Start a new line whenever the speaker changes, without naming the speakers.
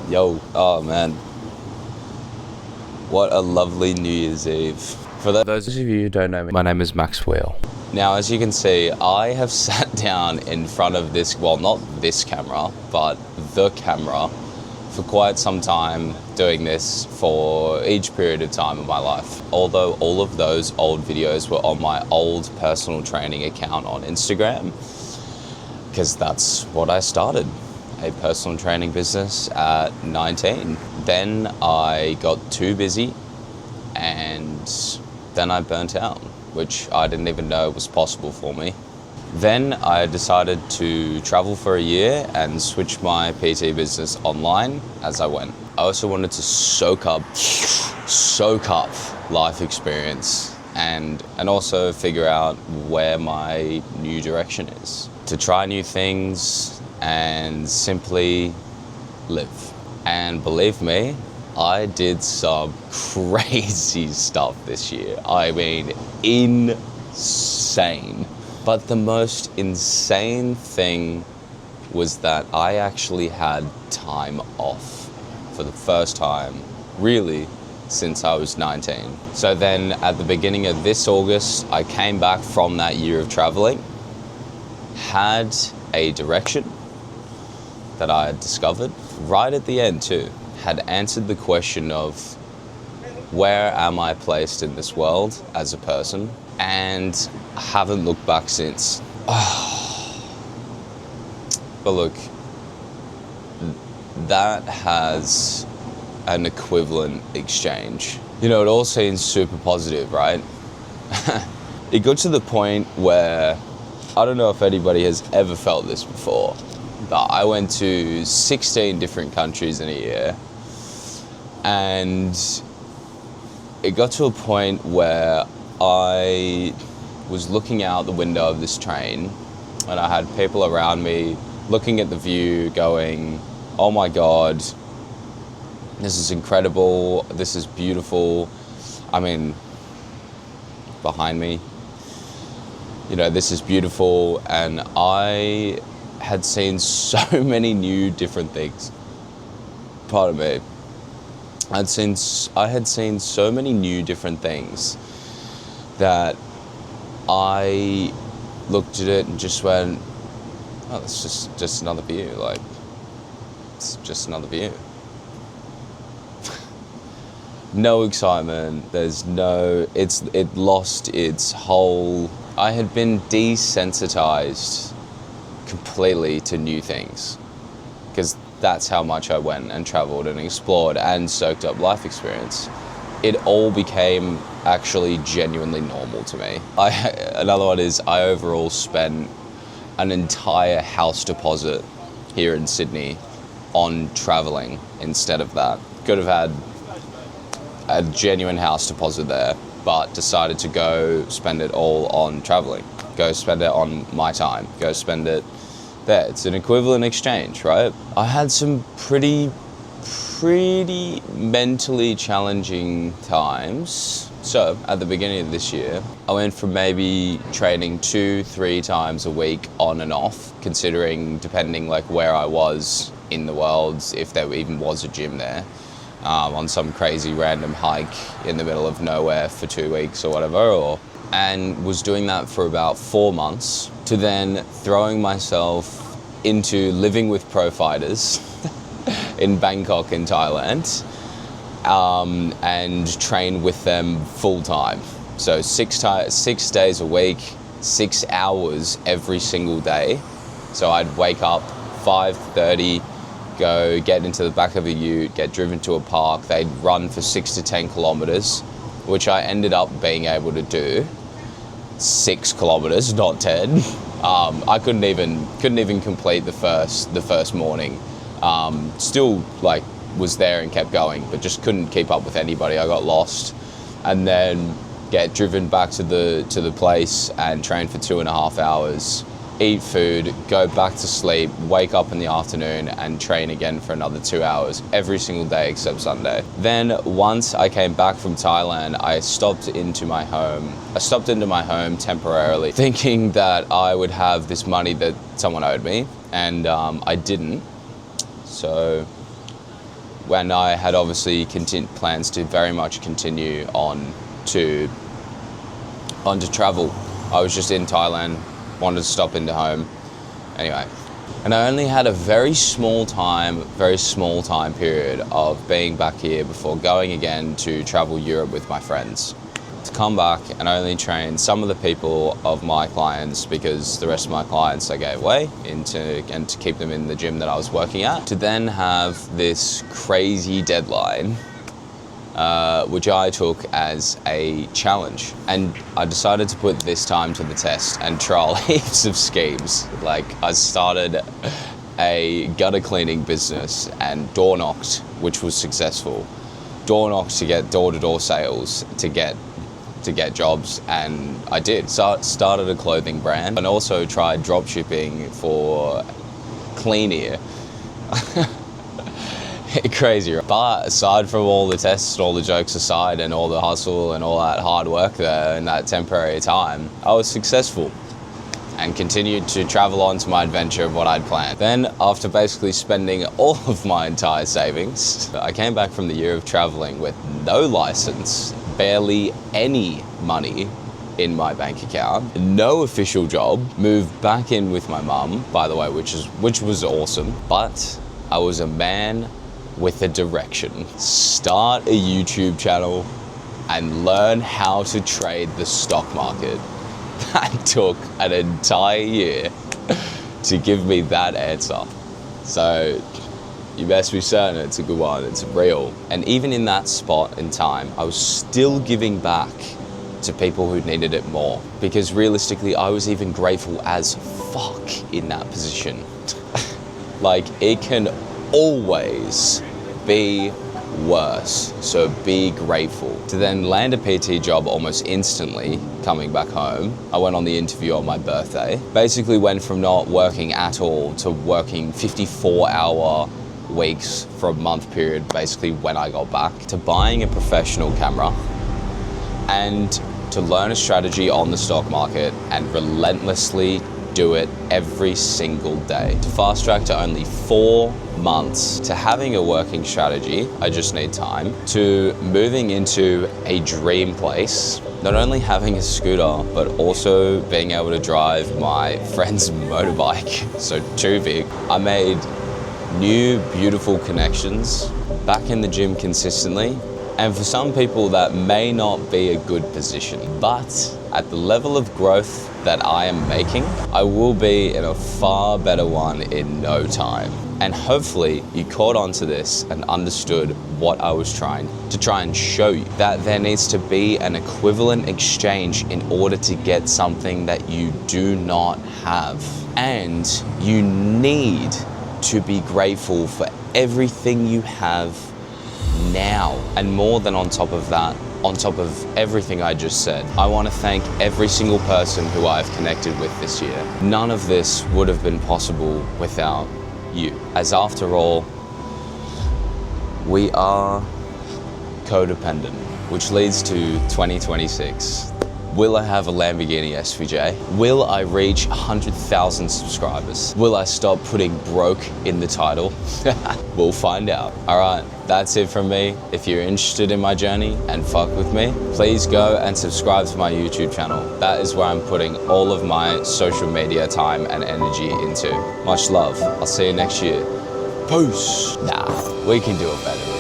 Yo, oh man. What a lovely New Year's Eve. For those of you who don't know me, my name is Max Wheel. Now, as you can see, I have sat down in front of this, well, not this camera, but the camera, for quite some time, doing this for each period of time of my life. Although all of those old videos were on my old personal training account on Instagram, because that's what I started, a personal training business at 19. Then I got too busy and then I burnt out, which I didn't even know was possible for me. Then I decided to travel for a year and switch my PT business online as I went. I also wanted to soak up life experience and also figure out where my new direction is. To try new things and simply live. And believe me, I did some crazy stuff this year. I mean, insane. But the most insane thing was that I actually had time off for the first time, really, since I was 19. So then at the beginning of this August, I came back from that year of traveling, had a direction that I had discovered right at the end too, had answered the question of where am I placed in this world as a person, and haven't looked back since. But look, that has an equivalent exchange. You know, it all seems super positive, right? It got to the point where, I don't know if anybody has ever felt this before, but I went to 16 different countries in a year, and it got to a point where I was looking out the window of this train and I had people around me looking at the view going, oh my God, this is incredible, this is beautiful. I mean, behind me, you know, this is beautiful. And I had seen so many new different things. Pardon me. I had seen so many new different things that I looked at it and just went, oh, that's just another view. Like, it's just another view. No excitement. It lost its whole. I had been desensitized completely to new things, because that's how much I went and traveled and explored and soaked up life experience. It all became actually genuinely normal to me. Another one is I overall spent an entire house deposit here in Sydney on traveling instead of that. Could have had a genuine house deposit there, but decided to go spend it all on traveling. Go spend it on my time. Go spend it there. It's an equivalent exchange, right? I had some pretty mentally challenging times. So at the beginning of this year, I went from maybe training 2-3 times a week on and off, considering depending like where I was in the world, if there even was a gym there, on some crazy random hike in the middle of nowhere for 2 weeks or whatever, and was doing that for about 4 months, to then throwing myself into living with pro fighters in Bangkok in Thailand, and train with them full time. So 6 days a week, 6 hours every single day. So I'd wake up 5:30, go get into the back of a ute, get driven to a park. They'd run for 6 to 10 kilometers, which I ended up being able to do 6 kilometers, not 10. I couldn't even complete the first morning. Still like was there and kept going, but just couldn't keep up with anybody. I got lost, and then get driven back to the place and train for 2.5 hours, eat food, go back to sleep, wake up in the afternoon and train again for another 2 hours every single day except Sunday. Then once I came back from Thailand, I stopped into my home temporarily, thinking that I would have this money that someone owed me, and I didn't. So when I had obviously plans to very much continue on to travel, I was just in Thailand, wanted to stop into home. Anyway, and I only had a very small time period of being back here before going again to travel Europe with my friends. To come back and only train some of the people of my clients, because the rest of my clients I gave away and to keep them in the gym that I was working at. To then have this crazy deadline, which I took as a challenge. And I decided to put this time to the test and trial heaps of schemes. Like, I started a gutter cleaning business and door knocked, which was successful. Door knocked to get door-to-door sales, to get jobs, and I did. So started a clothing brand and also tried drop shipping for clean ear. Crazy, right? But aside from all the tests, all the jokes aside, and all the hustle and all that hard work there in that temporary time, I was successful and continued to travel on to my adventure of what I'd planned. Then, after basically spending all of my entire savings, I came back from the year of traveling with no license, barely any money in my bank account, no official job, moved back in with my mum, by the way, which was awesome. But I was a man with a direction. Start a YouTube channel and learn how to trade the stock market. That took an entire year to give me that answer. So you best be certain it's a good one, it's real. And even in that spot in time, I was still giving back to people who needed it more. Because realistically, I was even grateful as fuck in that position. Like, it can always be worse, so be grateful. To then land a PT job almost instantly coming back home. I went on the interview on my birthday. Basically went from not working at all to working 54-hour weeks for a month period, basically when I got back, to buying a professional camera and to learn a strategy on the stock market and relentlessly do it every single day. To fast track to only 4 months, to having a working strategy, I just need time, to moving into a dream place, not only having a scooter, but also being able to drive my friend's motorbike, so too big. I made new, beautiful connections, back in the gym consistently, and for some people that may not be a good position, but at the level of growth that I am making, I will be in a far better one in no time. And hopefully you caught on to this and understood what I was trying and show you, that there needs to be an equivalent exchange in order to get something that you do not have. And you need to be grateful for everything you have now. And more than on top of that, on top of everything I just said, I want to thank every single person who I've connected with this year. None of this would have been possible without you. As after all, we are codependent, which leads to 2026. Will I have a Lamborghini SVJ? Will I reach 100,000 subscribers? Will I stop putting broke in the title? We'll find out. All right, that's it from me. If you're interested in my journey and fuck with me, please go and subscribe to my YouTube channel. That is where I'm putting all of my social media time and energy into. Much love. I'll see you next year. Peace. Nah, we can do it better.